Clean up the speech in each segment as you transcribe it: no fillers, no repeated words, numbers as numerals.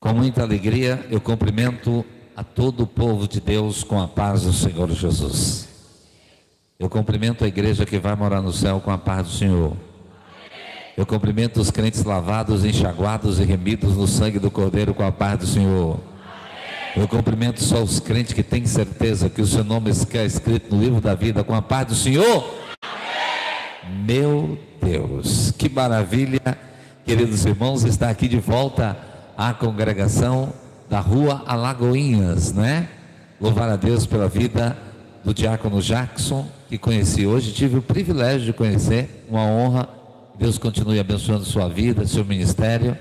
Com muita alegria, eu cumprimento a todo o povo de Deus com a paz do Senhor Jesus. Eu cumprimento a igreja que vai morar no céu com a paz do Senhor. Eu cumprimento os crentes lavados, enxaguados e remidos no sangue do Cordeiro com a paz do Senhor. Eu cumprimento só os crentes que têm certeza que o seu nome está escrito no livro da vida com a paz do Senhor. Meu Deus, que maravilha, queridos irmãos, estar aqui de volta à congregação da Rua Alagoinhas, né? Louvar a Deus pela vida do diácono Jackson, que conheci hoje, tive o privilégio de conhecer, uma honra. Deus continue abençoando sua vida, seu ministério.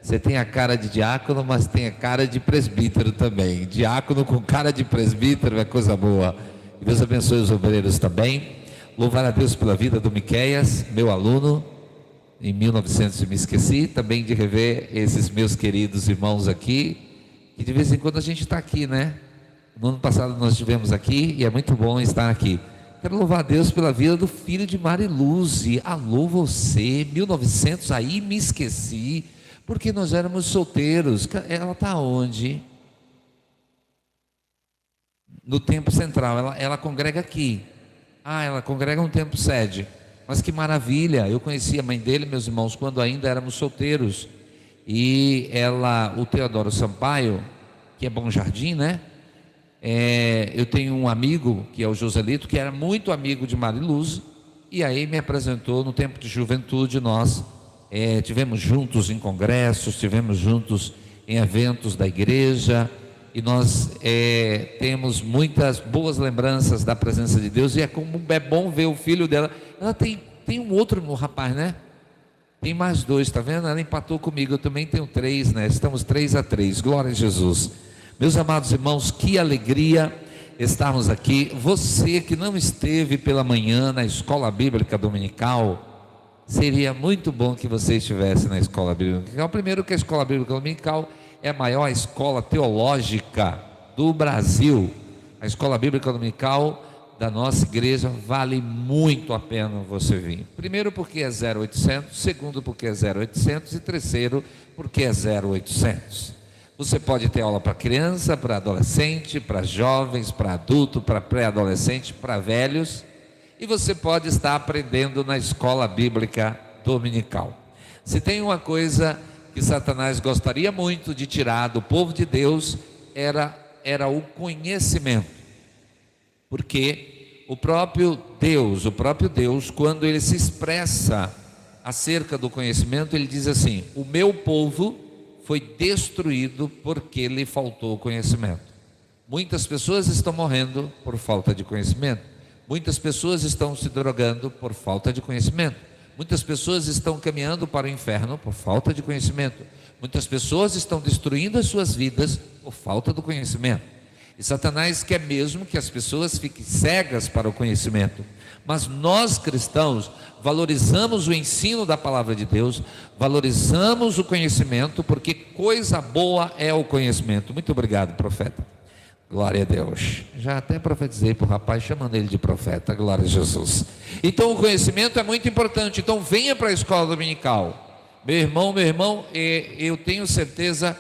Você tem a cara de diácono, mas tem a cara de presbítero também. Diácono com cara de presbítero é coisa boa. Deus abençoe os obreiros também. Louvar a Deus pela vida do Miqueias, meu aluno. Em 1900 me esqueci também de rever esses meus queridos irmãos aqui, que de vez em quando a gente está aqui, né? No ano passado nós estivemos aqui e é muito bom estar aqui. Quero louvar a Deus pela vida do filho de Mariluze. Alô você, 1900, aí me esqueci, porque nós éramos solteiros. Ela está onde? No Templo Central, ela congrega aqui. Ela congrega no Templo Sede. Mas que maravilha, eu conheci a mãe dele, meus irmãos, quando ainda éramos solteiros. E o Teodoro Sampaio, que é Bom Jardim, né? Eu tenho um amigo, que é o Joselito, que era muito amigo de Mariluze. E aí me apresentou no tempo de juventude. Nós tivemos juntos em congressos, tivemos juntos em eventos da igreja. E nós temos muitas boas lembranças da presença de Deus. E como é bom ver o filho dela. Ela tem um outro rapaz, né? Tem mais dois, tá vendo? Ela empatou comigo, eu também tenho 3, né? Estamos 3-3, glória a Jesus. Meus amados irmãos, que alegria estarmos aqui. Você que não esteve pela manhã na Escola Bíblica Dominical, seria muito bom que você estivesse na Escola Bíblica Dominical. Primeiro que a Escola Bíblica Dominical é a maior escola teológica do Brasil. A Escola Bíblica Dominical da nossa igreja vale muito a pena você vir. Primeiro porque é 0800, segundo porque é 0800 e terceiro porque é 0800. Você pode ter aula para criança, para adolescente, para jovens, para adulto, para pré-adolescente, para velhos, e você pode estar aprendendo na Escola Bíblica Dominical. Se tem uma coisa que Satanás gostaria muito de tirar do povo de Deus, era o conhecimento. Porque o próprio Deus, quando ele se expressa acerca do conhecimento, ele diz assim: o meu povo foi destruído porque lhe faltou conhecimento. Muitas pessoas estão morrendo por falta de conhecimento. Muitas pessoas estão se drogando por falta de conhecimento. Muitas pessoas estão caminhando para o inferno por falta de conhecimento. Muitas pessoas estão destruindo as suas vidas por falta do conhecimento. E Satanás quer mesmo que as pessoas fiquem cegas para o conhecimento. Mas nós cristãos valorizamos o ensino da palavra de Deus, valorizamos o conhecimento, porque coisa boa é o conhecimento. Muito obrigado, profeta. Glória a Deus. Já até profetizei para o rapaz, chamando ele de profeta. Glória a Jesus. Então o conhecimento é muito importante. Então venha para a escola dominical. Meu irmão, eu tenho certeza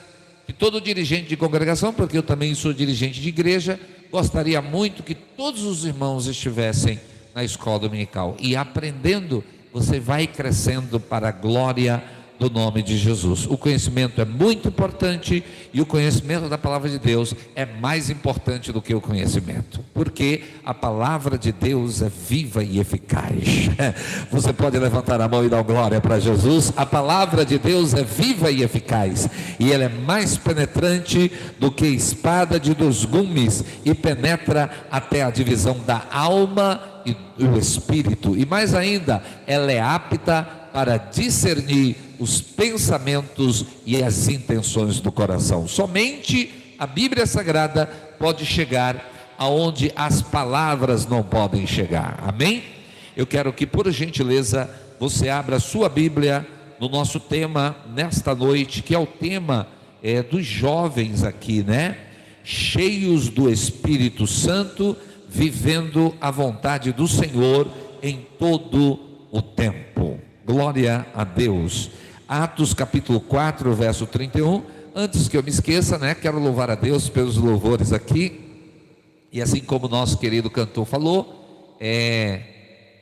que todo dirigente de congregação, porque eu também sou dirigente de igreja, gostaria muito que todos os irmãos estivessem na escola dominical. E aprendendo, você vai crescendo para a glória do nome de Jesus. O conhecimento é muito importante, e o conhecimento da palavra de Deus é mais importante do que o conhecimento, porque a palavra de Deus é viva e eficaz. Você pode levantar a mão e dar glória para Jesus. A palavra de Deus é viva e eficaz, e ela é mais penetrante do que espada de 2 gumes, e penetra até a divisão da alma e do espírito, e mais ainda, ela é apta para discernir os pensamentos e as intenções do coração. Somente a Bíblia Sagrada pode chegar aonde as palavras não podem chegar. Amém? Eu quero que, por gentileza, você abra a sua Bíblia no nosso tema nesta noite, que é o tema dos jovens aqui, né? Cheios do Espírito Santo, vivendo a vontade do Senhor em todo o tempo. Glória a Deus. Atos capítulo 4, verso 31, Antes que eu me esqueça, né, quero louvar a Deus pelos louvores aqui. E assim como o nosso querido cantor falou,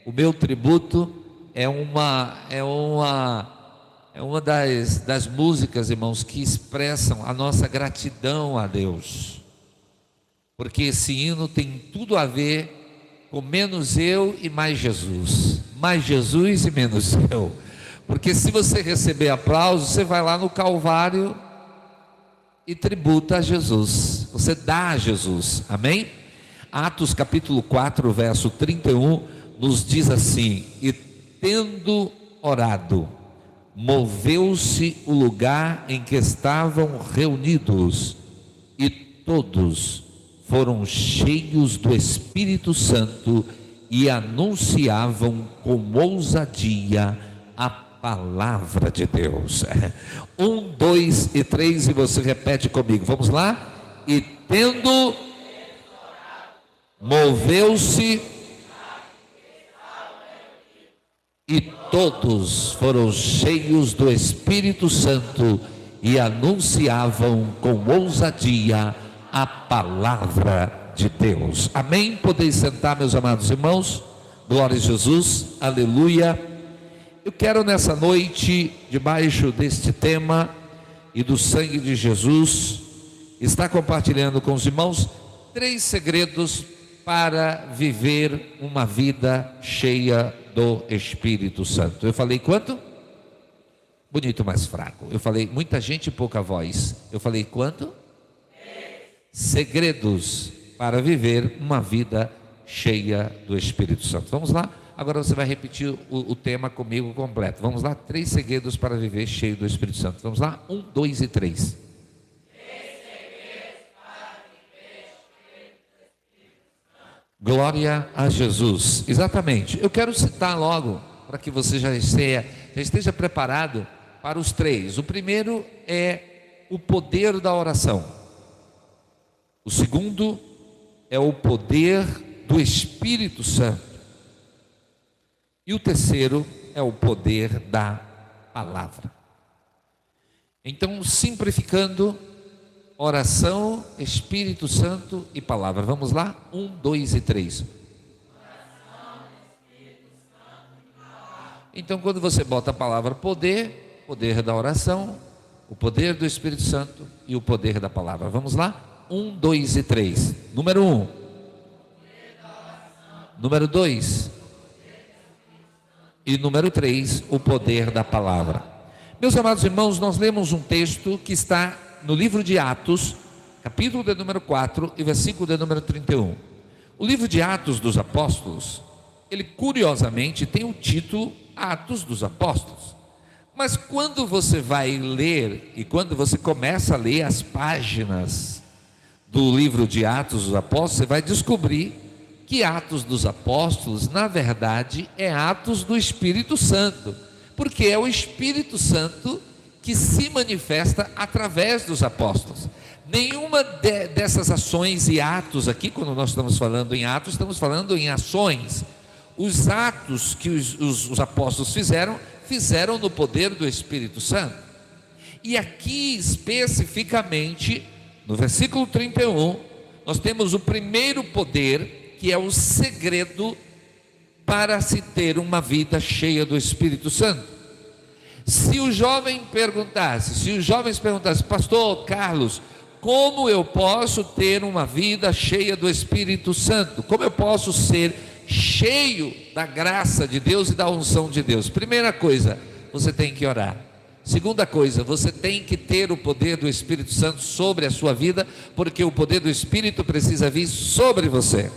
o meu tributo é uma das músicas, irmãos, que expressam a nossa gratidão a Deus. Porque esse hino tem tudo a ver com menos eu e mais Jesus. Mais Jesus e menos eu. Porque se você receber aplauso, você vai lá no Calvário e tributa a Jesus. Você dá a Jesus. Amém? Atos capítulo 4, verso 31, nos diz assim: e tendo orado, moveu-se o lugar em que estavam reunidos, e todos foram cheios do Espírito Santo e anunciavam com ousadia a palavra de Deus. 1, 2 e 3, e você repete comigo, vamos lá? E tendo moveu-se, e todos foram cheios do Espírito Santo e anunciavam com ousadia a palavra de Deus. Amém? Podeis sentar, meus amados irmãos. Glória a Jesus, aleluia. Eu quero nessa noite, debaixo deste tema e do sangue de Jesus, estar compartilhando com os irmãos 3 segredos para viver uma vida cheia do Espírito Santo. Eu falei quanto? Bonito, mas fraco. Eu falei muita gente e pouca voz. Eu falei quanto? Segredos para viver uma vida cheia do Espírito Santo. Vamos lá? Agora você vai repetir o tema comigo completo. Vamos lá? 3 segredos para viver cheio do Espírito Santo. Vamos lá? 1, 2 e 3. Glória a Jesus. Exatamente. Eu quero citar logo, para que você já esteja preparado para os 3. O primeiro é o poder da oração. O segundo é o poder do Espírito Santo. E o terceiro é o poder da palavra. Então, simplificando, oração, Espírito Santo e palavra. Vamos lá? 1, 2 e 3. Então, quando você bota a palavra poder, poder da oração, o poder do Espírito Santo e o poder da palavra. Vamos lá? 1, 2 e 3. Número 1. Número 2. E número 3, o poder da palavra. Meus amados irmãos, nós lemos um texto que está no livro de Atos, capítulo de número 4 e versículo de número 31. O livro de Atos dos Apóstolos, ele curiosamente tem o título Atos dos Apóstolos. Mas quando você vai ler e quando você começa a ler as páginas do livro de Atos dos Apóstolos, você vai descobrir que Atos dos Apóstolos, na verdade, é Atos do Espírito Santo, porque é o Espírito Santo que se manifesta através dos apóstolos. Nenhuma dessas ações e atos aqui, quando nós estamos falando em atos, estamos falando em ações. Os atos que os apóstolos fizeram no poder do Espírito Santo. E aqui especificamente, no versículo 31, nós temos o primeiro poder, que é o segredo para se ter uma vida cheia do Espírito Santo. Se os jovens perguntassem, pastor Carlos, como eu posso ter uma vida cheia do Espírito Santo? Como eu posso ser cheio da graça de Deus e da unção de Deus? Primeira coisa, você tem que orar. Segunda coisa, você tem que ter o poder do Espírito Santo sobre a sua vida, porque o poder do Espírito precisa vir sobre você.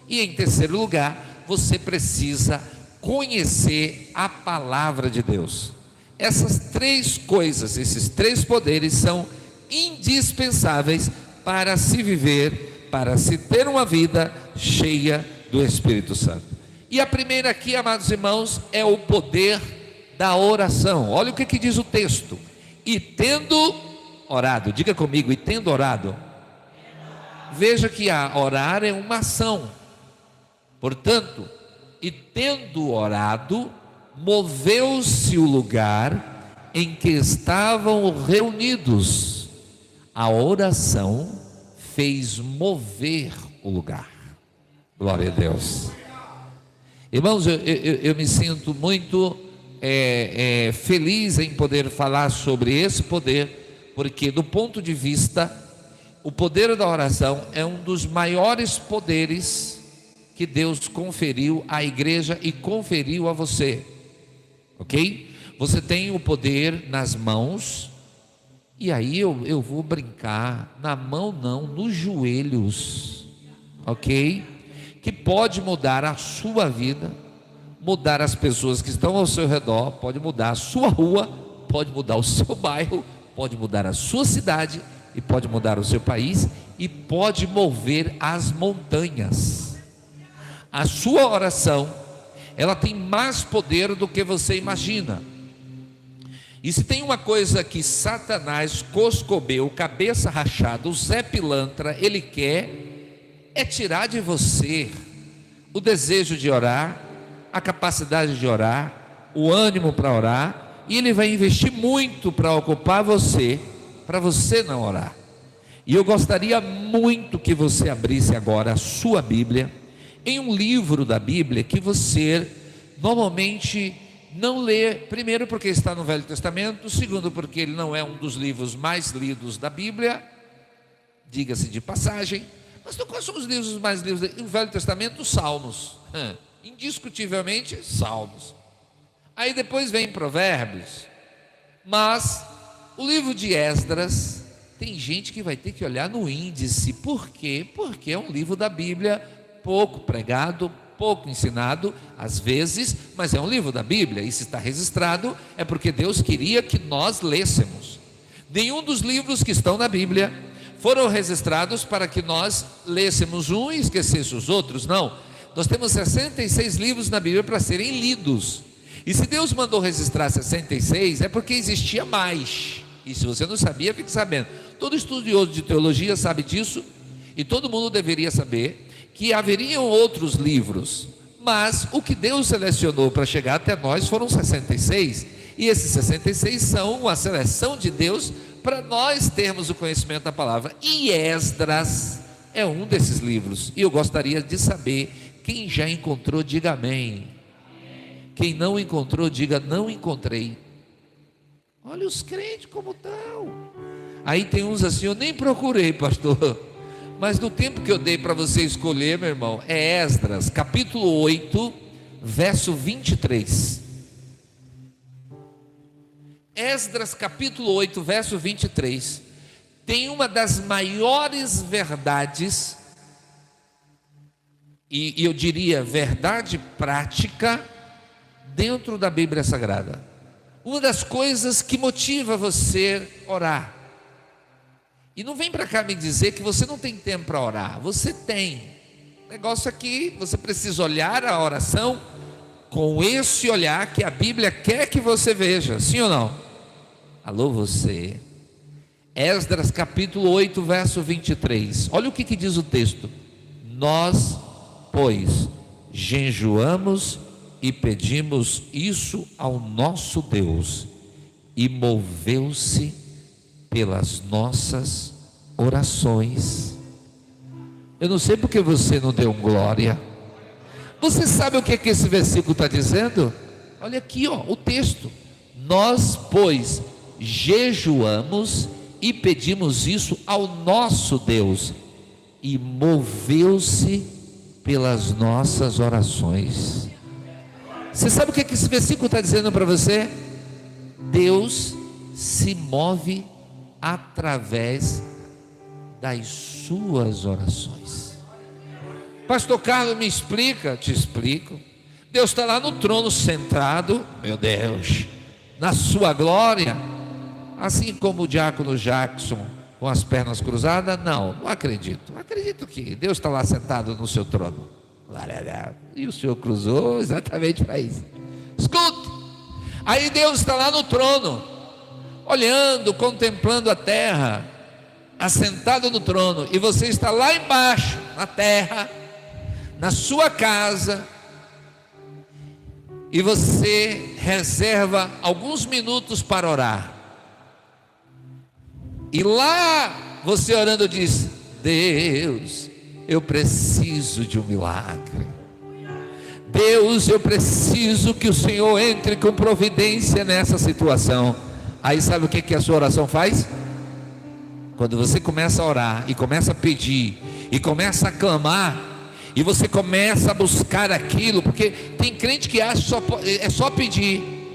E em terceiro lugar, você precisa conhecer a palavra de Deus. Essas 3 coisas, esses 3 poderes são indispensáveis para se viver, para se ter uma vida cheia do Espírito Santo. E a primeira aqui, amados irmãos, é o poder da oração. Olha o que diz o texto: e tendo orado, diga comigo, e tendo orado. Veja que orar é uma ação. Portanto, e tendo orado, moveu-se o lugar em que estavam reunidos, A oração fez mover o lugar. Glória a Deus. Irmãos, eu me sinto muito feliz em poder falar sobre esse poder, porque do ponto de vista, o poder da oração é um dos maiores poderes que Deus conferiu à igreja e conferiu a você, ok? Você tem o poder nas mãos, e aí eu vou brincar, na mão não, nos joelhos, ok? Que pode mudar a sua vida, mudar as pessoas que estão ao seu redor, pode mudar a sua rua, pode mudar o seu bairro, pode mudar a sua cidade, e pode mudar o seu país, e pode mover as montanhas. A sua oração, ela tem mais poder do que você imagina. E se tem uma coisa que Satanás, Coscobeu, cabeça rachada, o Zé Pilantra, ele quer, é tirar de você o desejo de orar, a capacidade de orar, o ânimo para orar, e ele vai investir muito para ocupar você, para você não orar. E eu gostaria muito que você abrisse agora a sua Bíblia, em um livro da Bíblia que você normalmente não lê, primeiro porque está no Velho Testamento, segundo porque ele não é um dos livros mais lidos da Bíblia, diga-se de passagem. Mas quais são os livros mais lidos do Velho Testamento? Os Salmos, indiscutivelmente Salmos. Aí depois vem Provérbios, mas o livro de Esdras, tem gente que vai ter que olhar no índice. Por quê? Porque é um livro da Bíblia pouco pregado, pouco ensinado, às vezes, mas é um livro da Bíblia, e se está registrado, é porque Deus queria que nós lêssemos. Nenhum dos livros que estão na Bíblia foram registrados para que nós lêssemos um e esquecêssemos os outros, não. Nós temos 66 livros na Bíblia para serem lidos, e se Deus mandou registrar 66, é porque existia mais, e se você não sabia, fique sabendo. Todo estudioso de teologia sabe disso, e todo mundo deveria saber que haveriam outros livros, mas o que Deus selecionou para chegar até nós foram 66, e esses 66 são uma seleção de Deus para nós termos o conhecimento da palavra, e Esdras é um desses livros, e eu gostaria de saber, quem já encontrou, diga amém, quem não encontrou, diga não encontrei. Olha os crentes como estão, aí tem uns assim, eu nem procurei, pastor, mas no tempo que eu dei para você escolher, meu irmão, é Esdras, capítulo 8, verso 23. Esdras, capítulo 8, verso 23. Tem uma das maiores verdades, e eu diria verdade prática, dentro da Bíblia Sagrada. Uma das coisas que motiva você a orar. E não vem para cá me dizer que você não tem tempo para orar. Você tem. O negócio aqui, você precisa olhar a oração com esse olhar que a Bíblia quer que você veja. Sim ou não? Alô você. Esdras capítulo 8, verso 23. Olha o que diz o texto. Nós, pois, jejuamos e pedimos isso ao nosso Deus, e moveu-se pelas nossas orações. Eu não sei porque você não deu glória. Você sabe o que esse versículo está dizendo? Olha aqui, ó, o texto. Nós, pois, jejuamos e pedimos isso ao nosso Deus, e moveu-se pelas nossas orações. Você sabe o que esse versículo está dizendo para você? Deus se move através das suas orações. Pastor Carlos, me explica. Te explico. Deus está lá no trono sentado, meu Deus, na sua glória, assim como o diácono Jackson com as pernas cruzadas. Não acredito. Acredito que Deus está lá sentado no seu trono. E o Senhor cruzou exatamente para isso. Escuta, aí Deus está lá no trono, olhando, contemplando a terra, assentado no trono, e você está lá embaixo, na terra, na sua casa, e você reserva alguns minutos para orar. E lá você orando diz: Deus, eu preciso de um milagre. Deus, eu preciso que o Senhor entre com providência nessa situação. Aí sabe o que a sua oração faz? Quando você começa a orar e começa a pedir e começa a clamar, e você começa a buscar aquilo, porque tem crente que acha que é só pedir.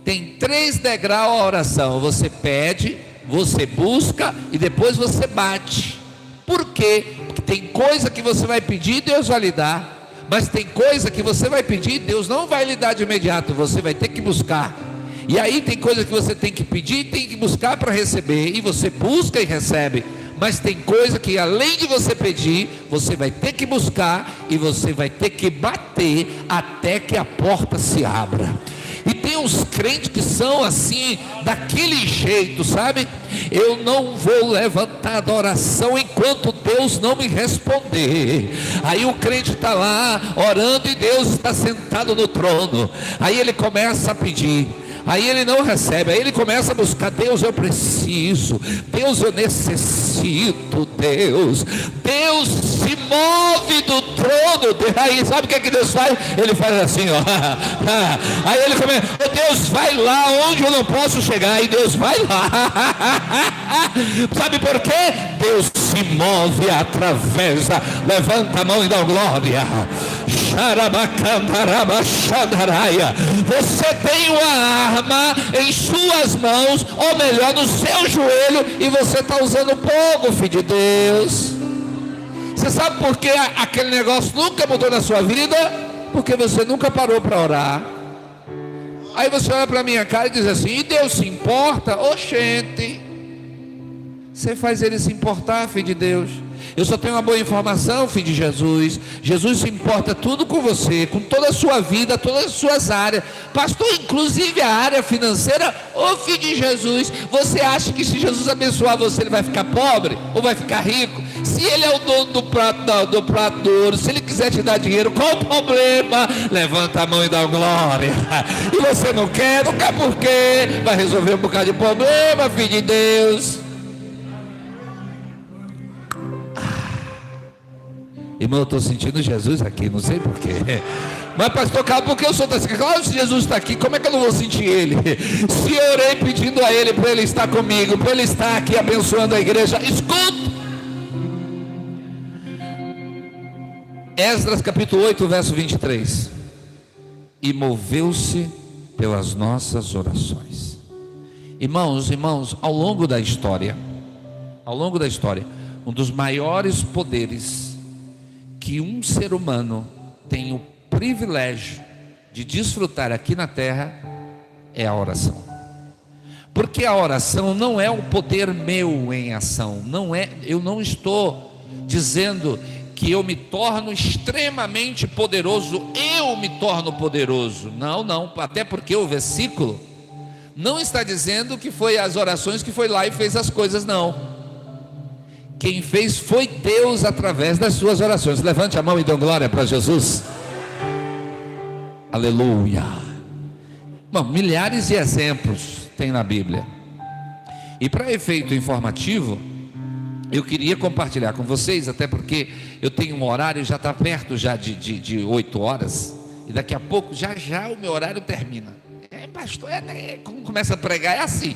Tem 3 degraus a oração: você pede, você busca e depois você bate. Por quê? Porque tem coisa que você vai pedir e Deus vai lhe dar, mas tem coisa que você vai pedir e Deus não vai lhe dar de imediato, você vai ter que buscar. E aí tem coisa que você tem que pedir e tem que buscar para receber, e você busca e recebe. Mas tem coisa que além de você pedir, você vai ter que buscar e você vai ter que bater até que a porta se abra. E tem uns crentes que são assim, daquele jeito, sabe? Eu não vou levantar da oração enquanto Deus não me responder. Aí o crente está lá orando e Deus está sentado no trono. Aí ele começa a pedir, aí ele não recebe, aí ele começa a buscar: Deus, eu preciso, Deus, eu necessito, Deus se move do trono. Aí sabe o que Deus faz? Ele faz assim, ó. Aí ele começa: Deus, vai lá onde eu não posso chegar. E Deus vai lá. Sabe por quê? Deus se move através da... Levanta a mão e dá glória. Você tem uma arma em suas mãos, ou melhor, no seu joelho, e você está usando pouco, filho de Deus. Você sabe por que aquele negócio nunca mudou na sua vida? Porque você nunca parou para orar. Aí você olha para a minha cara e diz assim: e Deus se importa? Oxente, você faz ele se importar, filho de Deus. Eu só tenho uma boa informação, filho de Jesus. Jesus se importa tudo com você, com toda a sua vida, todas as suas áreas. Pastor, inclusive a área financeira. Ô filho de Jesus, você acha que se Jesus abençoar você, ele vai ficar pobre ou vai ficar rico? Se ele é o dono do prato do ouro, se ele quiser te dar dinheiro, qual o problema? Levanta a mão e dá glória. E você não quer por quê? Vai resolver um bocado de problema, filho de Deus. Irmão, eu estou sentindo Jesus aqui, não sei porquê. Mas pastor, calma, por que eu sou assim? Claro, se Jesus está aqui, como é que eu não vou sentir Ele? Se eu orei pedindo a Ele para Ele estar comigo, para Ele estar aqui abençoando a igreja. Escuta! Esdras capítulo 8, verso 23. E moveu-se pelas nossas orações. Irmãos, ao longo da história, um dos maiores poderes que um ser humano tem o privilégio de desfrutar aqui na terra é a oração. Porque a oração não é um poder meu em ação, eu não estou dizendo que eu me torno extremamente poderoso, eu me torno poderoso. Não, até porque o versículo não está dizendo que foi as orações que foi lá e fez as coisas, não. Quem fez foi Deus através das suas orações. Levante a mão e dê glória para Jesus. Aleluia. Bom, milhares de exemplos tem na Bíblia. E para efeito informativo, eu queria compartilhar com vocês, até porque eu tenho um horário, já está perto já de 8 horas, e daqui a pouco já o meu horário termina. Pastor, quando começa a pregar é assim.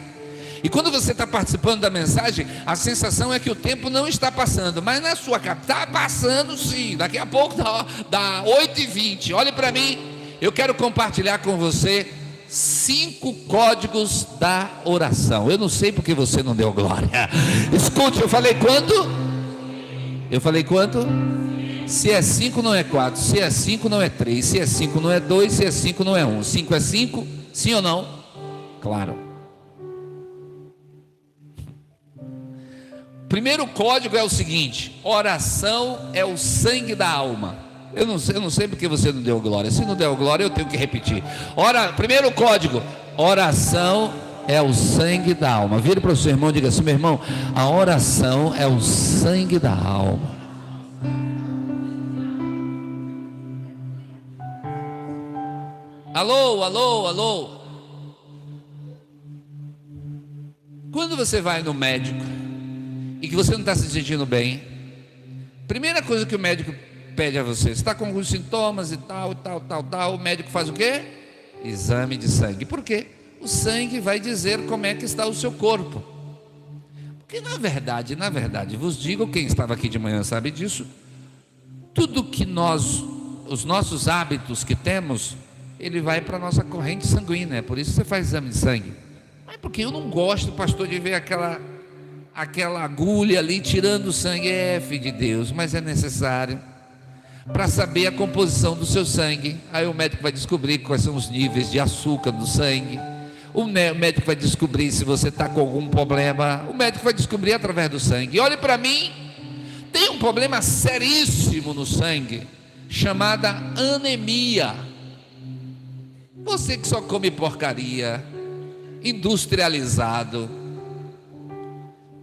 E quando você está participando da mensagem, a sensação é que o tempo não está passando, mas na sua casa está passando sim. Daqui a pouco dá 8h20. Olhe para mim, eu quero compartilhar com você 5 códigos da oração. Eu não sei porque você não deu glória. Escute, eu falei quanto? Se é 5 não é 4, se é 5 não é 3, se é 5 não é 2, se é 5 não é 1. 5 é 5, sim ou não? Claro. Primeiro código é o seguinte: oração é o sangue da alma. Eu não sei porque você não deu glória. Se não deu glória, eu tenho que repetir. Primeiro código: oração é o sangue da alma. Vire para o seu irmão e diga assim: meu irmão, a oração é o sangue da alma. Alô. Quando você vai no médico e que você não está se sentindo bem, primeira coisa que o médico pede a você, você está com alguns sintomas e tal, o médico faz o quê? Exame de sangue. Por quê? O sangue vai dizer como é que está o seu corpo. Porque na verdade, vos digo, quem estava aqui de manhã sabe disso, tudo que os nossos hábitos que temos, ele vai para a nossa corrente sanguínea, por isso você faz exame de sangue. Mas porque eu não gosto, pastor, de ver aquela agulha ali tirando o sangue, filho de Deus, mas é necessário para saber a composição do seu sangue. Aí o médico vai descobrir quais são os níveis de açúcar do sangue, o médico vai descobrir se você está com algum problema, o médico vai descobrir através do sangue. E olhe para mim, tem um problema seríssimo no sangue, chamada anemia. Você que só come porcaria, industrializado,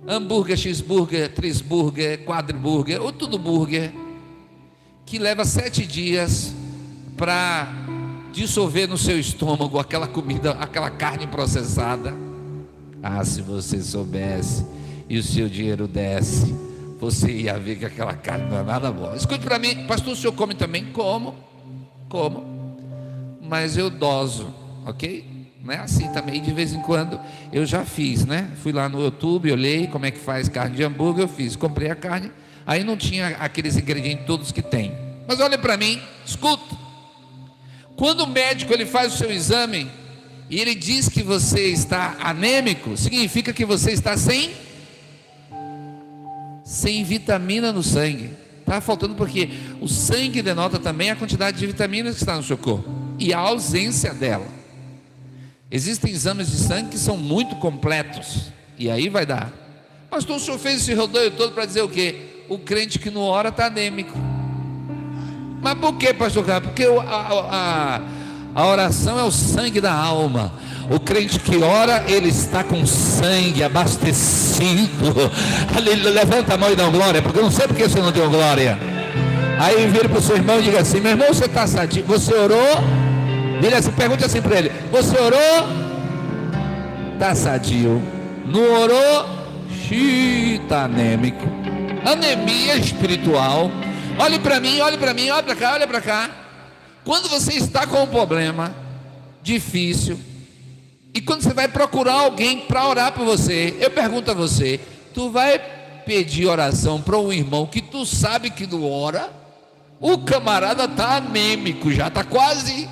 hambúrguer, cheeseburger, trisburger, quadriburger, ou tudo burger, que leva 7 dias para dissolver no seu estômago aquela comida, aquela carne processada. Se você soubesse e o seu dinheiro desse, você ia ver que aquela carne não é nada boa. Escute para mim, pastor, o senhor come também? Como, mas eu doso, ok? Não é assim também, de vez em quando eu já fiz, né? Fui lá no YouTube, olhei como é que faz carne de hambúrguer, eu fiz, comprei a carne, aí não tinha aqueles ingredientes todos que tem. Mas olha para mim, escuta. Quando o médico ele faz o seu exame e ele diz que você está anêmico, significa que você está sem vitamina no sangue. Está faltando, porque o sangue denota também a quantidade de vitaminas que está no seu corpo e a ausência dela. Existem exames de sangue que são muito completos, e aí vai dar. Pastor, o senhor fez esse rodeio todo para dizer o quê? O crente que não ora está anêmico. Mas por que, pastor Carlos? Porque a oração é o sangue da alma. O crente que ora, ele está com sangue abastecido. Levanta a mão e dá glória, porque eu não sei porque você não deu glória. Aí vira para o seu irmão e diga assim: meu irmão, você está sadio? Você orou? Vira assim, pergunte assim para ele: você orou? Está sadio. Não orou? Está anêmico. Anemia espiritual. Olhe para mim, olhe para cá. Quando você está com um problema difícil, e quando você vai procurar alguém para orar por você, eu pergunto a você: tu vai pedir oração para um irmão que tu sabe que não ora? O camarada está anêmico, já está quase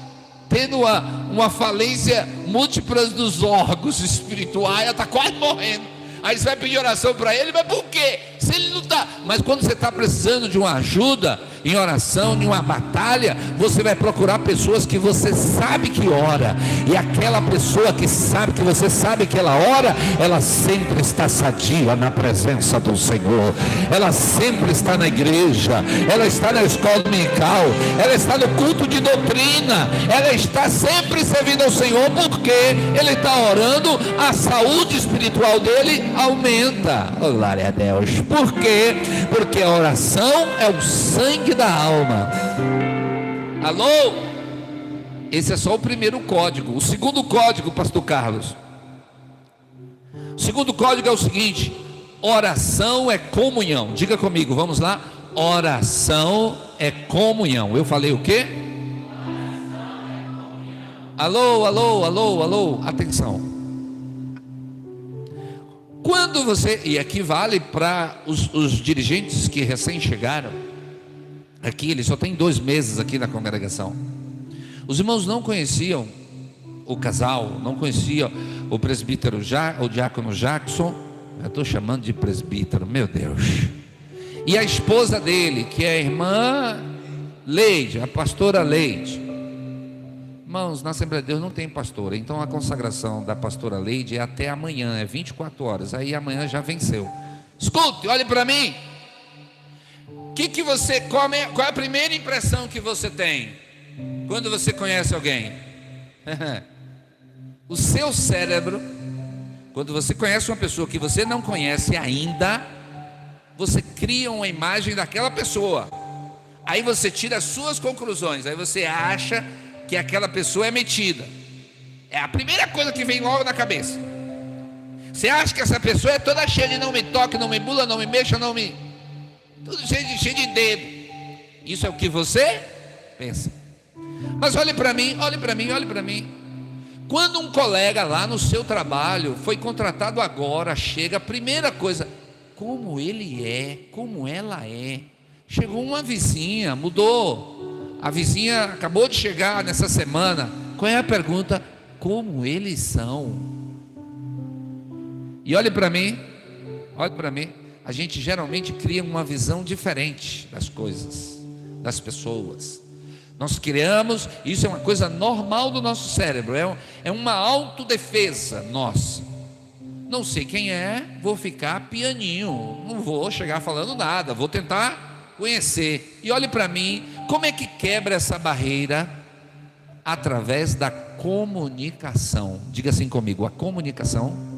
tendo uma falência múltipla dos órgãos espirituais, já está quase morrendo. Aí você vai pedir oração para ele, mas por quê? Se ele não está. Mas quando você está precisando de uma ajuda em oração, de uma batalha, você vai procurar pessoas que você sabe que ora. E aquela pessoa que sabe, que você sabe que ela ora, ela sempre está sadia na presença do Senhor. Ela sempre está na igreja, ela está na escola dominical, ela está no culto de doutrina, ela está sempre servindo ao Senhor, porque ele está orando, a saúde espiritual dele aumenta. Oh, glória a Deus. Por quê? Porque a oração é o sangue da alma. Alô? Esse é só o primeiro código. O segundo código, pastor Carlos, o segundo código é o seguinte: oração é comunhão. Diga comigo, vamos lá. Oração é comunhão. Eu falei o quê? Alô, atenção. Quando você, e aqui vale para os dirigentes que recém chegaram aqui, eles só têm 2 meses aqui na congregação. Os irmãos não conheciam o casal, não conheciam o presbítero o diácono Jackson. Eu estou chamando de presbítero, meu Deus. E a esposa dele, que é a irmã Leide, a pastora Leide. Irmãos, na Assembleia de Deus não tem pastora, então a consagração da pastora Leide é até amanhã, é 24 horas, aí amanhã já venceu. Escute, olhe para mim. O que você come? Qual é a primeira impressão que você tem quando você conhece alguém? O seu cérebro, quando você conhece uma pessoa que você não conhece ainda, você cria uma imagem daquela pessoa, aí você tira as suas conclusões, aí você acha que aquela pessoa é metida. É a primeira coisa que vem logo na cabeça. Você acha que essa pessoa é toda cheia de não me toque, não me bula, não me mexa, não me... Tudo cheio de dedo. Isso é o que você pensa. Mas olhe para mim, olhe para mim, olhe para mim. Quando um colega lá no seu trabalho foi contratado agora, chega, a primeira coisa, como ele é, como ela é. Chegou uma vizinha, mudou. A vizinha acabou de chegar nessa semana. Qual é a pergunta? Como eles são? E olhe para mim, olhe para mim. A gente geralmente cria uma visão diferente das coisas, das pessoas. Nós criamos, isso é uma coisa normal do nosso cérebro, é uma autodefesa nossa. Não sei quem é, vou ficar pianinho, não vou chegar falando nada, vou tentar conhecer. E olhe para mim, como é que quebra essa barreira? Através da comunicação. Diga assim comigo, a comunicação.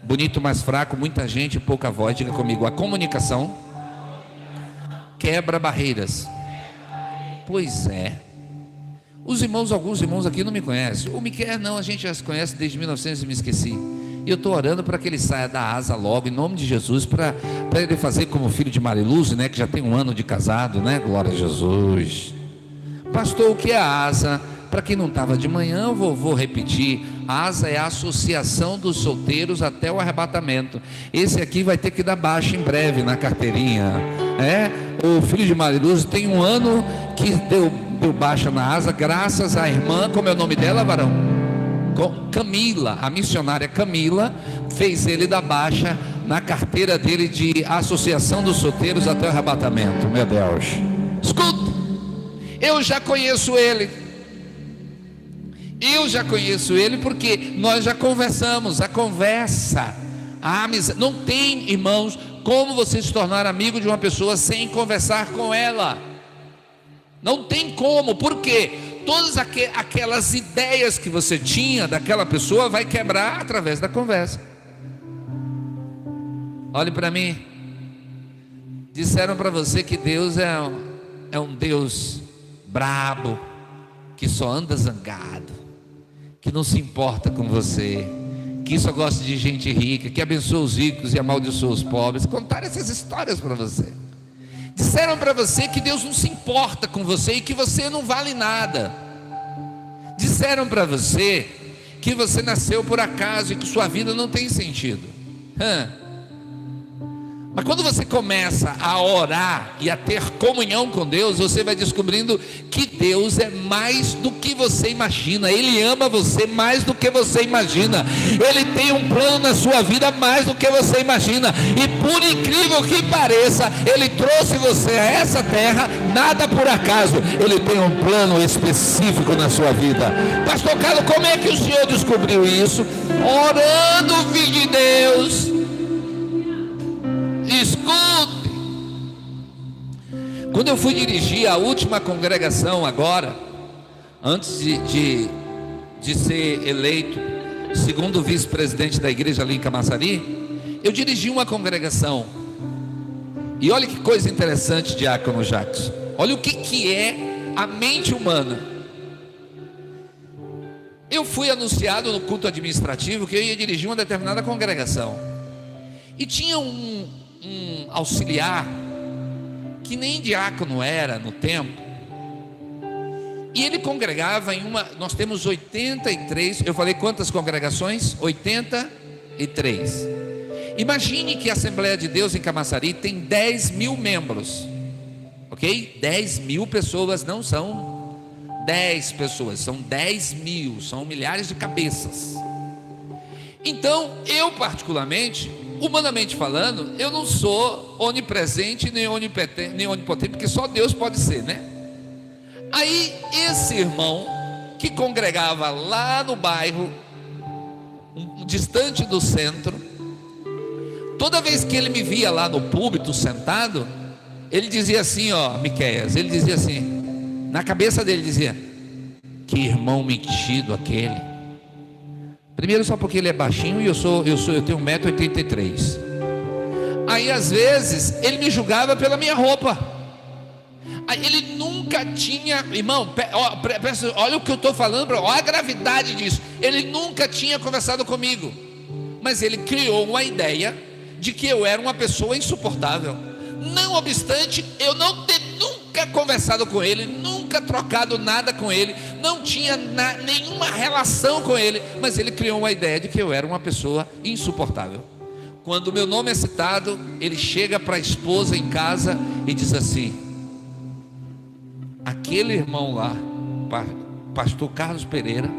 Bonito, mais fraco, muita gente, pouca voz. Diga comigo, a comunicação quebra barreiras. Pois é. Alguns irmãos aqui não me conhecem. O Miquel não, a gente já se conhece desde 1900 e me esqueci. E eu estou orando para que ele saia da asa logo, em nome de Jesus, para ele fazer como filho de Mariluz, né, que já tem 1 ano de casado, né? Glória a Jesus. Pastor, o que é a asa? Para quem não estava de manhã, eu vou repetir. A asa é a associação dos solteiros até o arrebatamento. Esse aqui vai ter que dar baixa em breve na carteirinha. O filho de Mariluz tem 1 ano que deu baixa na asa, graças à irmã, como é o nome dela, varão? Camila, a missionária Camila, fez ele dar baixa na carteira dele de associação dos solteiros até o arrebatamento. Meu Deus, escuta, eu já conheço ele. Porque nós já conversamos. A conversa, a amizade, não tem, irmãos, como você se tornar amigo de uma pessoa sem conversar com ela. Não tem como, porque todas aquelas ideias que você tinha daquela pessoa vai quebrar através da conversa. Olhe para mim. Disseram para você que Deus é um Deus brabo, que só anda zangado, que não se importa com você, que só gosta de gente rica, que abençoa os ricos e amaldiçoa os pobres. Contaram essas histórias para você. Disseram para você que Deus não se importa com você e que você não vale nada. Disseram para você que você nasceu por acaso e que sua vida não tem sentido. Mas quando você começa a orar e a ter comunhão com Deus, você vai descobrindo que Deus é mais do que você imagina. Ele ama você mais do que você imagina. Ele tem um plano na sua vida mais do que você imagina. E por incrível que pareça, Ele trouxe você a essa terra, nada por acaso. Ele tem um plano específico na sua vida. Pastor Carlos, como é que o senhor descobriu isso? Orando, filho de Deus. Escute. Quando eu fui dirigir a última congregação agora, antes de ser eleito segundo vice-presidente da igreja ali em Camaçari, eu dirigi uma congregação. E olha que coisa interessante, diácono Jacques. Olha o que é a mente humana. Eu fui anunciado no culto administrativo que eu ia dirigir uma determinada congregação. E tinha um auxiliar que nem diácono era no tempo, e ele congregava em nós temos 83, eu falei quantas congregações? 83. Imagine que a Assembleia de Deus em Camaçari tem 10 mil membros, ok? 10 mil pessoas, não são 10 pessoas, são 10 mil, são milhares de cabeças. Então, eu particularmente, humanamente falando, eu não sou onipresente, nem onipotente, porque só Deus pode ser, né? Aí, esse irmão, que congregava lá no bairro, distante do centro, toda vez que ele me via lá no púlpito sentado, ele dizia assim, Miqueias, ele dizia assim, na cabeça dele dizia, que irmão metido aquele. Primeiro só porque ele é baixinho e eu tenho 1,83 m. Aí às vezes ele me julgava pela minha roupa. Aí ele nunca tinha, irmão, olha o que eu estou falando, olha a gravidade disso. Ele nunca tinha conversado comigo. mas ele criou uma ideia de que eu era uma pessoa insuportável. Não obstante, eu não ter nunca conversado com ele, nunca trocado nada com ele, não tinha nenhuma relação com ele, mas ele criou uma ideia de que eu era uma pessoa insuportável. Quando o meu nome é citado, ele chega para a esposa em casa e diz assim: aquele irmão lá, pastor Carlos Pereira,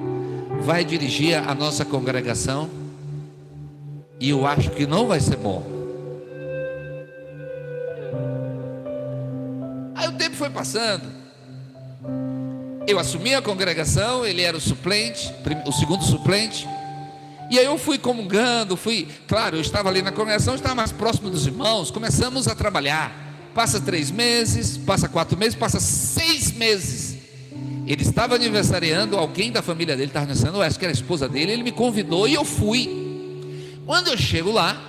vai dirigir a nossa congregação e eu acho que não vai ser bom. Aí o tempo foi passando, eu assumi a congregação, ele era o suplente, o segundo suplente, e aí eu fui comungando, claro, eu estava ali na congregação, estava mais próximo dos irmãos, começamos a trabalhar. Passa 3 meses, passa 4 meses, passa 6 meses, ele estava aniversariando, alguém da família dele estava aniversariando, eu acho que era a esposa dele, ele me convidou e eu fui. Quando eu chego lá,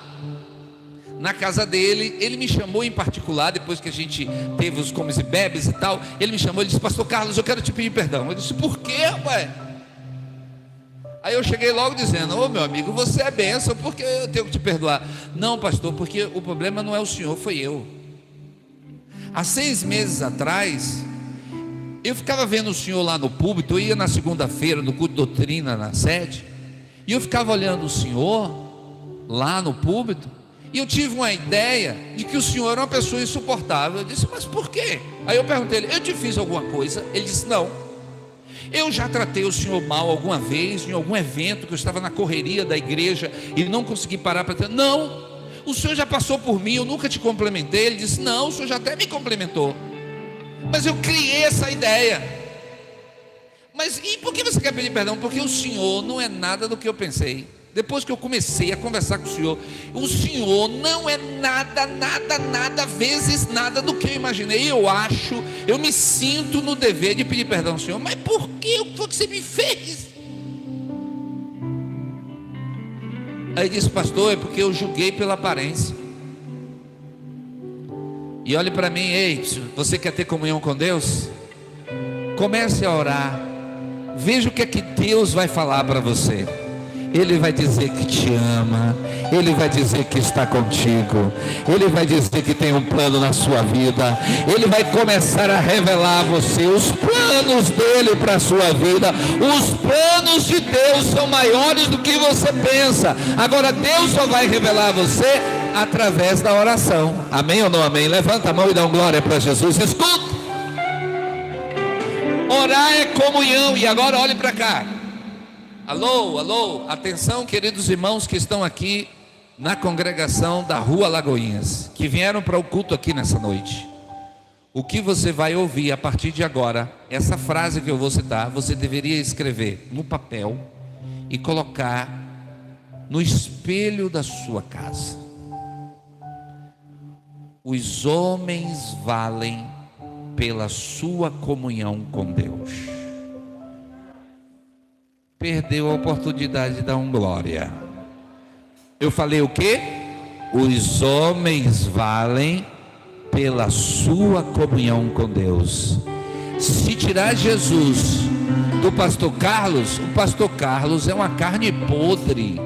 na casa dele, ele me chamou em particular, depois que a gente teve os comes e bebes e tal, ele me chamou e disse: pastor Carlos, eu quero te pedir perdão. Eu disse: por quê, rapaz? Aí eu cheguei logo dizendo: ô meu amigo, você é bênção, porque eu tenho que te perdoar. Não, pastor, porque o problema não é o senhor, foi eu. Há 6 meses atrás, eu ficava vendo o senhor lá no púlpito, eu ia na segunda-feira, no culto de doutrina, na sede, e eu ficava olhando o senhor lá no púlpito, e eu tive uma ideia de que o senhor era uma pessoa insuportável. Eu disse: mas por quê? Aí eu perguntei a ele: eu te fiz alguma coisa? Ele disse: não. Eu já tratei o senhor mal alguma vez, em algum evento que eu estava na correria da igreja e não consegui parar para... Não. O senhor já passou por mim, eu nunca te cumprimentei. Ele disse: não, o senhor já até me cumprimentou, mas eu criei essa ideia. Mas e por que você quer pedir perdão? Porque o senhor não é nada do que eu pensei. Depois que eu comecei a conversar com o senhor não é nada vezes nada do que eu imaginei. Eu me sinto no dever de pedir perdão ao senhor. Mas por que? O que foi que você me fez? Aí disse: pastor, é porque eu julguei pela aparência. E olhe para mim: ei, você quer ter comunhão com Deus? Comece a orar, veja o que é que Deus vai falar para você. Ele vai dizer que te ama, Ele vai dizer que está contigo, Ele vai dizer que tem um plano na sua vida, Ele vai começar a revelar a você os planos dEle para a sua vida. Os planos de Deus são maiores do que você pensa. Agora Deus só vai revelar a você através da oração. Amém ou não amém? Levanta a mão e dá uma glória para Jesus. Escuta, orar é comunhão. E agora olhe para cá. Alô, alô, atenção, queridos irmãos que estão aqui na congregação da Rua Lagoinhas, que vieram para o culto aqui nessa noite. O que você vai ouvir a partir de agora, essa frase que eu vou citar, você deveria escrever no papel e colocar no espelho da sua casa. Os homens valem pela sua comunhão com Deus. Perdeu a oportunidade de dar um glória. Eu falei o quê? Os homens valem pela sua comunhão com Deus. Se tirar Jesus do pastor Carlos, o pastor Carlos é uma carne podre,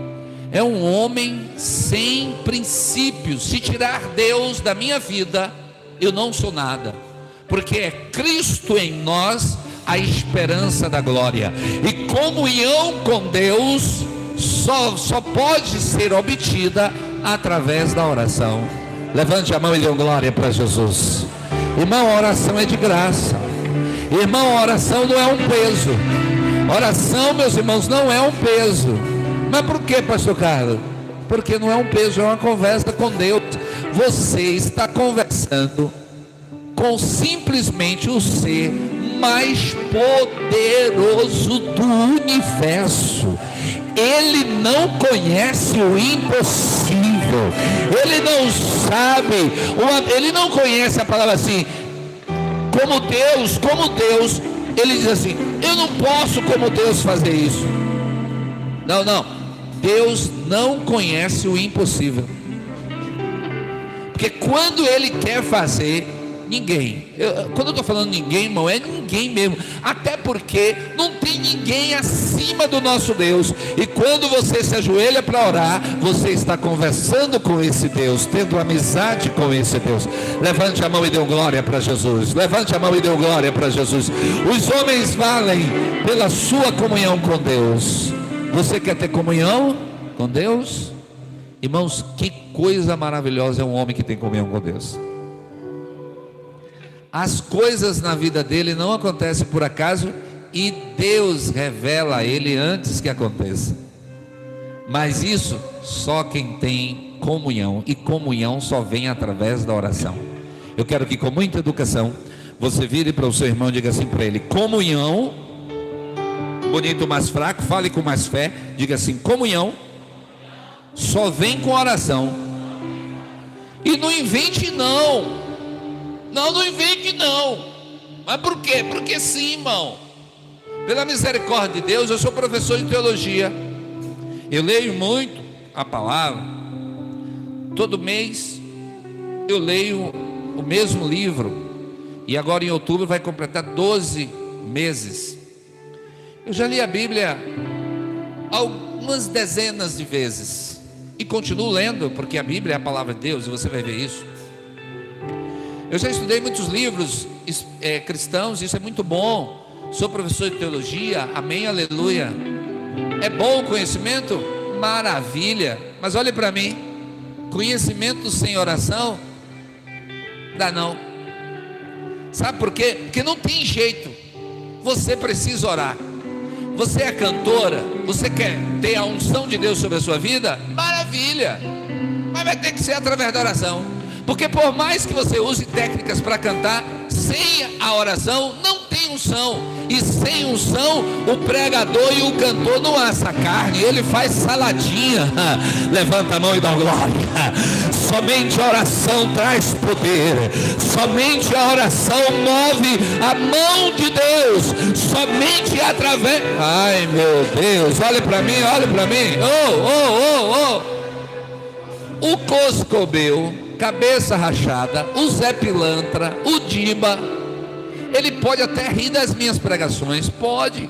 é um homem sem princípios. Se tirar Deus da minha vida, eu não sou nada, porque é Cristo em nós a esperança da glória. E comunhão com Deus só pode ser obtida através da oração. Levante a mão e dê glória para Jesus. Irmão, a oração é de graça. Irmão, a oração não é um peso. Oração, meus irmãos, não é um peso. Mas por que, pastor Carlos? Porque não é um peso, é uma conversa com Deus. Você está conversando com simplesmente o ser mais poderoso do universo. Ele não conhece o impossível. Ele não sabe, ele não conhece a palavra assim, como Deus, ele diz assim: eu não posso como Deus fazer isso. Não, Deus não conhece o impossível. Porque quando Ele quer fazer, quando eu estou falando ninguém, irmão, é ninguém mesmo. Até porque não tem ninguém acima do nosso Deus. E quando você se ajoelha para orar, você está conversando com esse Deus, tendo amizade com esse Deus. Levante a mão e dê glória para Jesus. Levante a mão e dê glória para Jesus. Os homens valem pela sua comunhão com Deus. Você quer ter comunhão com Deus? Irmãos, que coisa maravilhosa é um homem que tem comunhão com Deus. As coisas na vida dele não acontecem por acaso, e Deus revela a ele antes que aconteça. Mas isso só quem tem comunhão, e comunhão só vem através da oração. Eu quero que com muita educação você vire para o seu irmão e diga assim para ele: comunhão, bonito mais fraco, fale com mais fé, diga assim: comunhão só vem com oração. E não invente não. Não invente não. Mas por quê? Porque sim, irmão. Pela misericórdia de Deus, eu sou professor de teologia. Eu leio muito a palavra. Todo mês eu leio o mesmo livro. E agora em outubro vai completar 12 meses. Eu já li a Bíblia algumas dezenas de vezes. E continuo lendo, porque a Bíblia é a palavra de Deus, e você vai ver isso. Eu já estudei muitos livros cristãos, isso é muito bom. Sou professor de teologia, amém, aleluia. É bom o conhecimento? Maravilha. Mas olhe para mim, conhecimento sem oração, dá não. Sabe por quê? Porque não tem jeito. Você precisa orar. Você é cantora, você quer ter a unção de Deus sobre a sua vida? Maravilha. Mas vai ter que ser através da oração. Porque por mais que você use técnicas para cantar, sem a oração não tem unção. E sem unção, o pregador e o cantor não assa carne, ele faz saladinha. Levanta a mão e dá glória. Somente a oração traz poder. Somente a oração move a mão de Deus. Somente através... Ai meu Deus, olha para mim, olha para mim. O Coscobel, cabeça rachada, o Zé Pilantra, o Diba, ele pode até rir das minhas pregações, pode.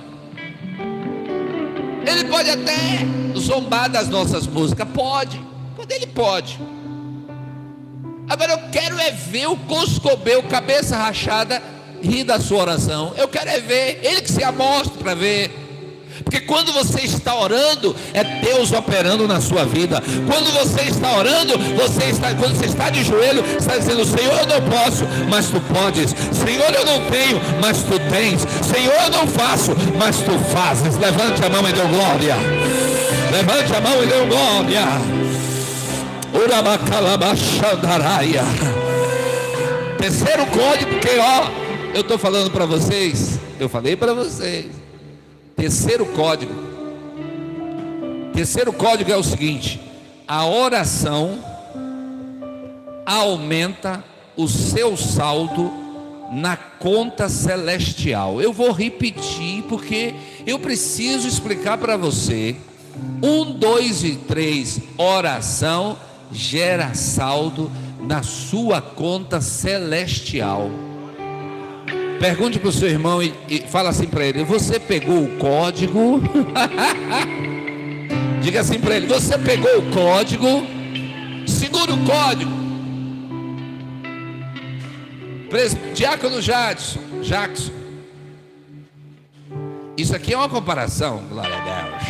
Ele pode até zombar das nossas músicas, pode. Ele pode. Agora eu quero é ver o Coscobel, cabeça rachada, rir da sua oração. Eu quero é ver, ele que se amostra para ver. Porque quando você está orando, é Deus operando na sua vida. Quando você está orando, quando você está de joelho, está dizendo: Senhor, eu não posso, mas tu podes. Senhor, eu não tenho, mas tu tens. Senhor, eu não faço, mas tu fazes. Levante a mão e dê glória. Levante a mão e dê glória. Urabacalabachandaraia. Terceiro código, porque eu estou falando para vocês. Eu falei para vocês. Terceiro código é o seguinte: a oração aumenta o seu saldo na conta celestial. Eu vou repetir porque eu preciso explicar para você. 1, 2 e 3, oração gera saldo na sua conta celestial. Pergunte para o seu irmão e fala assim para ele: você pegou o código? Diga assim para ele: você pegou o código? Segura o código. Diácono Jackson, isso aqui é uma comparação, glória a Deus.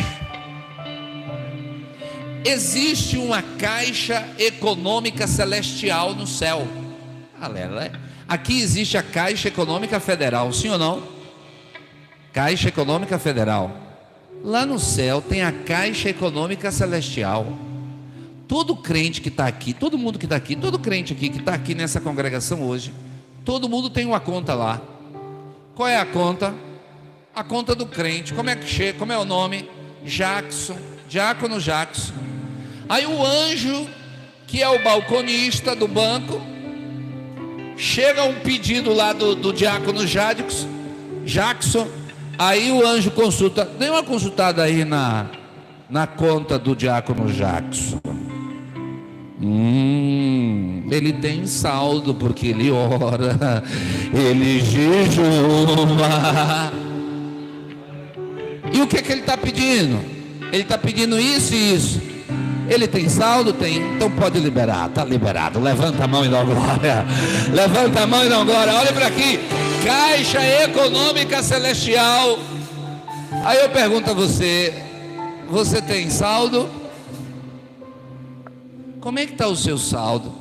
Existe uma caixa econômica celestial no céu. Aleluia. Aqui existe a Caixa Econômica Federal, sim ou não? Caixa Econômica Federal. Lá no céu tem a Caixa Econômica Celestial. Todo crente que está aqui, todo mundo que está aqui, todo crente aqui que está aqui nessa congregação hoje, todo mundo tem uma conta lá. Qual é a conta? A conta do crente. Como é que chega? Como é o nome? Jackson, Diácono Jackson. Aí o anjo, que é o balconista do banco, chega um pedido lá do Diácono Jackson. Aí o anjo consulta. Dê uma consultada aí na conta do Diácono Jackson. Ele tem saldo porque ele ora, ele jejuma. o que ele está pedindo? Ele está pedindo isso e isso. Ele tem saldo? Tem. Então pode liberar. Está liberado. Levanta a mão e dá glória. Levanta a mão e dá glória. Olha para aqui. Caixa Econômica Celestial. Aí eu pergunto a você: você tem saldo? Como é que está o seu saldo?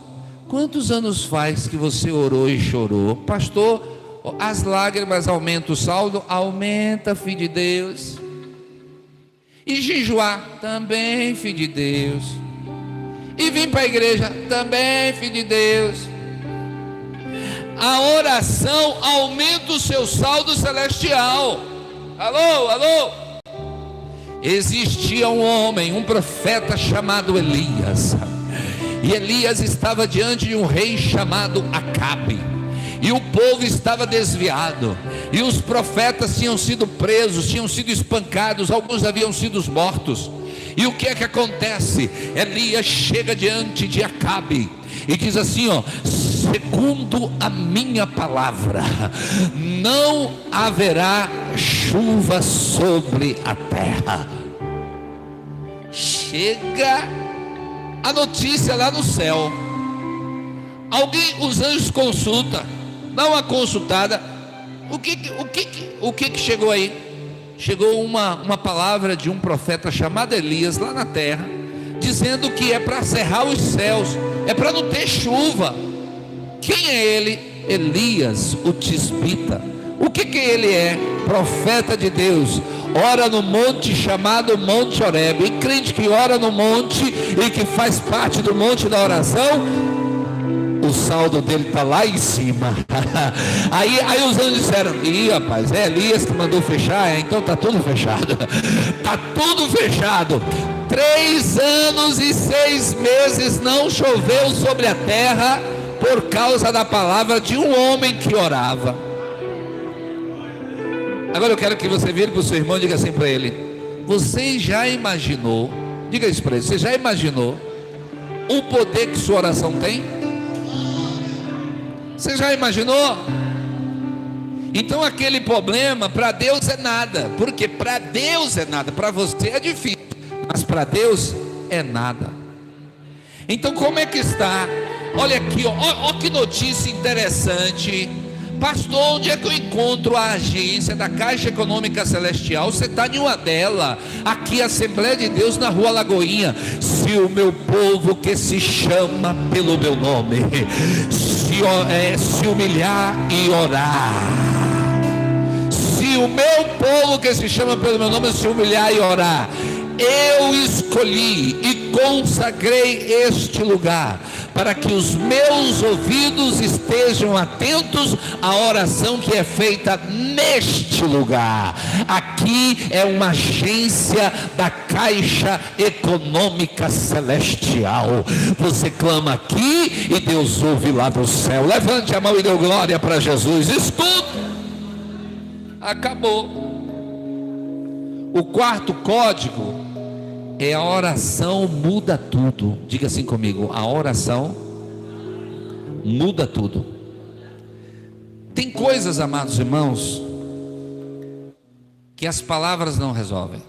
Quantos anos faz que você orou e chorou? Pastor, as lágrimas aumentam o saldo? Aumenta, filho de Deus. E jejuar? Também, filho de Deus. E vir para a igreja? Também, filho de Deus. A oração aumenta o seu saldo celestial. Alô, alô. Existia um homem, um profeta chamado Elias. E Elias estava diante de um rei chamado Acabe. E o povo estava desviado, e os profetas tinham sido presos, tinham sido espancados, alguns haviam sido mortos. E o que é que acontece? Elias chega diante de Acabe e diz assim, ó: segundo a minha palavra, não haverá chuva sobre a terra. Chega a notícia lá no céu. Alguém, os anjos consultam, dá uma consultada. O que chegou aí? Chegou uma palavra de um profeta chamado Elias lá na terra, dizendo que é para cerrar os céus, é para não ter chuva. Quem é ele? Elias, o tisbita. O que ele é? Profeta de Deus. Ora no monte chamado Monte Horebe. E crente que ora no monte e que faz parte do monte da oração, o saldo dele está lá em cima. aí os anjos disseram: ih, rapaz, é Elias que mandou fechar? Então está tudo fechado. Está tudo fechado. 3 anos e 6 meses não choveu sobre a terra, por causa da palavra de um homem que orava. Agora eu quero que você vire para o seu irmão e diga assim para ele: você já imaginou, diga isso para ele, você já imaginou o poder que sua oração tem? Você já imaginou? Então aquele problema para Deus é nada. Porque para Deus é nada. Para você é difícil, mas para Deus é nada. Então como é que está? Olha aqui, ó que notícia interessante. Pastor, onde é que eu encontro a agência da Caixa Econômica Celestial? Você está em uma delas. Aqui, Assembleia de Deus, na Rua Lagoinha. Se o meu povo que se chama pelo meu nome se humilhar e orar, se o meu povo que se chama pelo meu nome se humilhar e orar, eu escolhi e consagrei este lugar para que os meus ouvidos estejam atentos à oração que é feita neste lugar. Aqui é uma agência da Caixa Econômica Celestial. Você clama aqui e Deus ouve lá do céu. Levante a mão e dê glória para Jesus. Escuta. Acabou. O quarto código é a oração muda tudo. Diga assim comigo: a oração muda tudo. Tem coisas, amados irmãos, que as palavras não resolvem.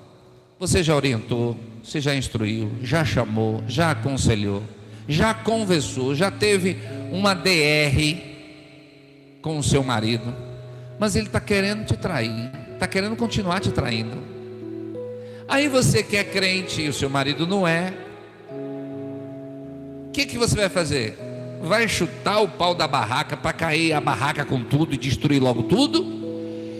Você já orientou, você já instruiu, já chamou, já aconselhou, já conversou, já teve uma DR com o seu marido, mas ele está querendo te trair, está querendo continuar te traindo. Aí você que é crente e o seu marido não é, o que você vai fazer? Vai chutar o pau da barraca para cair a barraca com tudo e destruir logo tudo?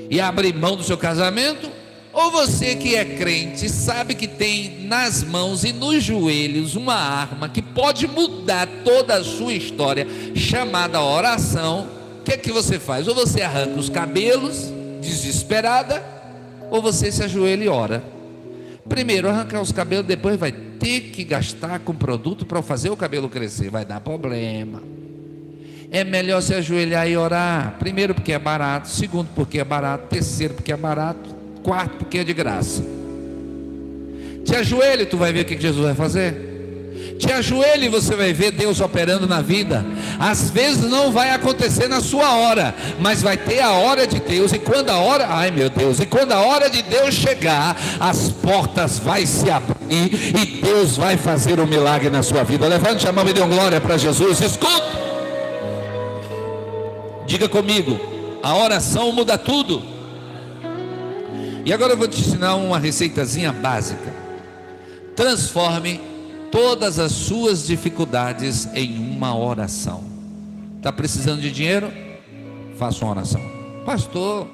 E abrir mão do seu casamento? Ou você que é crente sabe que tem nas mãos e nos joelhos uma arma que pode mudar toda a sua história, chamada oração? O que você faz? Ou você arranca os cabelos desesperada, ou você se ajoelha e ora. Primeiro arrancar os cabelos, depois vai ter que gastar com produto para fazer o cabelo crescer, vai dar problema. É melhor se ajoelhar e orar. Primeiro porque é barato, segundo porque é barato, terceiro porque é barato, quarto porque é de graça. Te ajoelhe e tu vai ver o que Jesus vai fazer. Te ajoelhe e você vai ver Deus operando na vida. Às vezes não vai acontecer na sua hora, mas vai ter a hora de Deus. E quando a hora, ai meu Deus, e quando a hora de Deus chegar, as portas vai se abrir e Deus vai fazer um milagre na sua vida. Levante a mão e dê glória para Jesus. Escuta, diga comigo: a oração muda tudo. E agora eu vou te ensinar uma receitazinha básica. Transforme todas as suas dificuldades em uma oração. Está precisando de dinheiro? Faça uma oração. Pastor,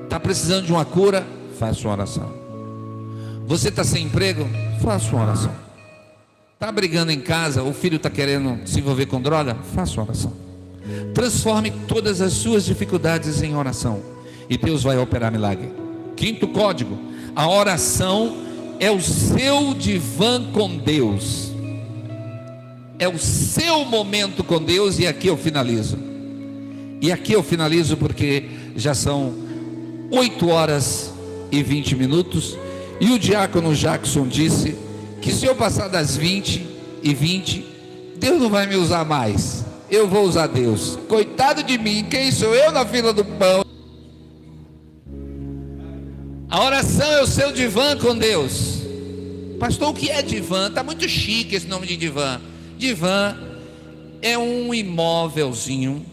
está precisando de uma cura? Faça uma oração. Você está sem emprego? Faça uma oração. Está brigando em casa, o filho está querendo se envolver com droga? Faça uma oração. Transforme todas as suas dificuldades em oração, e Deus vai operar milagre. Quinto código: a oração é o seu divã com Deus, é o seu momento com Deus. E aqui eu finalizo, porque já são 8h20, e o diácono Jackson disse que se eu passar das 20h20, Deus não vai me usar mais, eu vou usar Deus. Coitado de mim, quem sou eu na fila do pão? A oração é o seu divã com Deus. Pastor, o que é divã? Está muito chique esse nome de divã. Divã é um imóvelzinho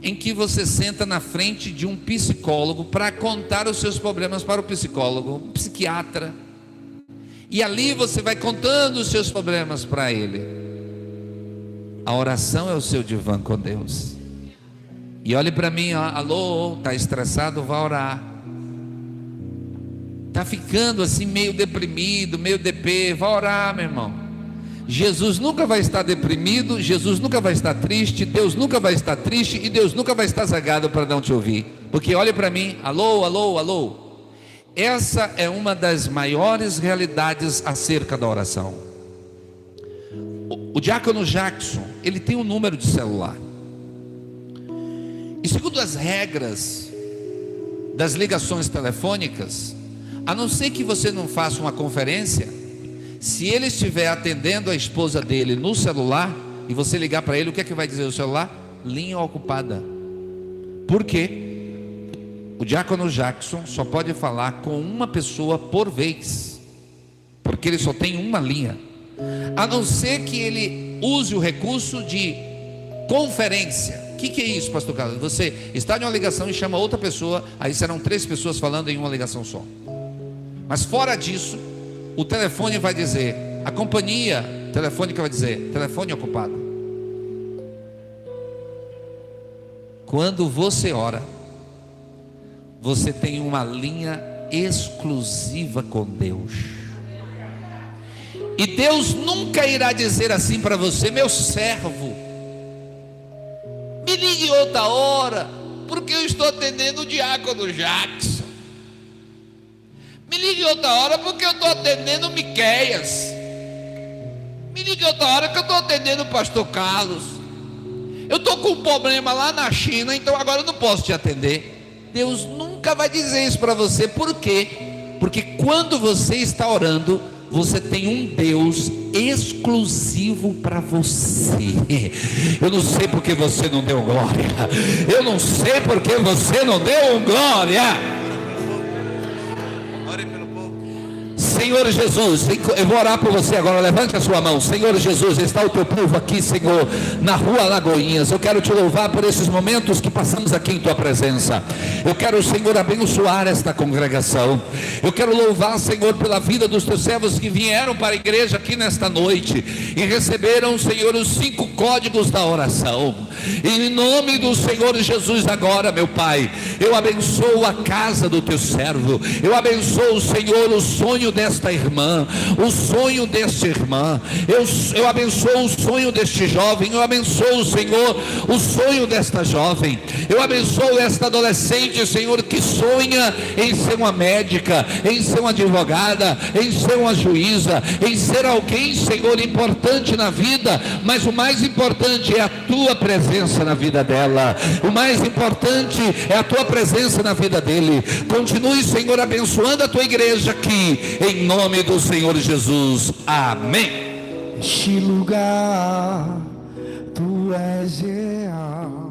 em que você senta na frente de um psicólogo para contar os seus problemas para o psicólogo, um psiquiatra. E ali você vai contando os seus problemas para ele. A oração é o seu divã com Deus. E olhe para mim, ó, alô, está estressado, vá orar. Está ficando assim meio deprimido, meio deprê, vá orar, meu irmão. Jesus nunca vai estar deprimido, Jesus nunca vai estar triste, Deus nunca vai estar triste, e Deus nunca vai estar zangado para não te ouvir. Porque olhe para mim, alô, alô, alô. Essa é uma das maiores realidades acerca da oração. O diácono Jackson, ele tem um número de celular. E segundo as regras das ligações telefônicas, a não ser que você não faça uma conferência, se ele estiver atendendo a esposa dele no celular, e você ligar para ele, o que é que vai dizer o celular? Linha ocupada. Por quê? O diácono Jackson só pode falar com uma pessoa por vez, porque ele só tem uma linha. A não ser que ele use o recurso de conferência. O que é isso, pastor Carlos? Você está em uma ligação e chama outra pessoa, aí serão 3 pessoas falando em uma ligação só. Mas fora disso, o telefone vai dizer, a companhia telefônica vai dizer, telefone ocupado. Quando você ora, você tem uma linha exclusiva com Deus. E Deus nunca irá dizer assim para você: meu servo, me ligue outra hora, porque eu estou atendendo o diácono Jackson. Me ligue outra hora, porque eu estou atendendo o Miqueias. Me ligue outra hora, que eu estou atendendo o pastor Carlos. Eu estou com um problema lá na China, então agora eu não posso te atender. Deus nunca vai dizer isso para você. Por quê? Porque quando você está orando, você tem um Deus exclusivo para você. Eu não sei porque você não deu glória. Eu não sei porque você não deu glória. Senhor Jesus, eu vou orar por você agora. Levante a sua mão. Senhor Jesus, está o teu povo aqui, Senhor, na rua Lagoinhas. Eu quero te louvar por esses momentos que passamos aqui em tua presença. Eu quero, Senhor, abençoar esta congregação. Eu quero louvar, Senhor, pela vida dos teus servos que vieram para a igreja aqui nesta noite e receberam, Senhor, os 5 códigos da oração. E em nome do Senhor Jesus agora, meu Pai, eu abençoo a casa do teu servo. Eu abençoo, Senhor, o sonho desta irmã, o sonho desta irmã. Eu abençoo o sonho deste jovem. Eu abençoo, Senhor, o sonho desta jovem. Eu abençoo esta adolescente, Senhor, que sonha em ser uma médica, em ser uma advogada, em ser uma juíza, em ser alguém, Senhor, importante na vida. Mas o mais importante é a tua presença na vida dela. O mais importante é a tua presença na vida dele. Continue, Senhor, abençoando a tua igreja aqui, em nome do Senhor Jesus. Amém. Este lugar Tu és real.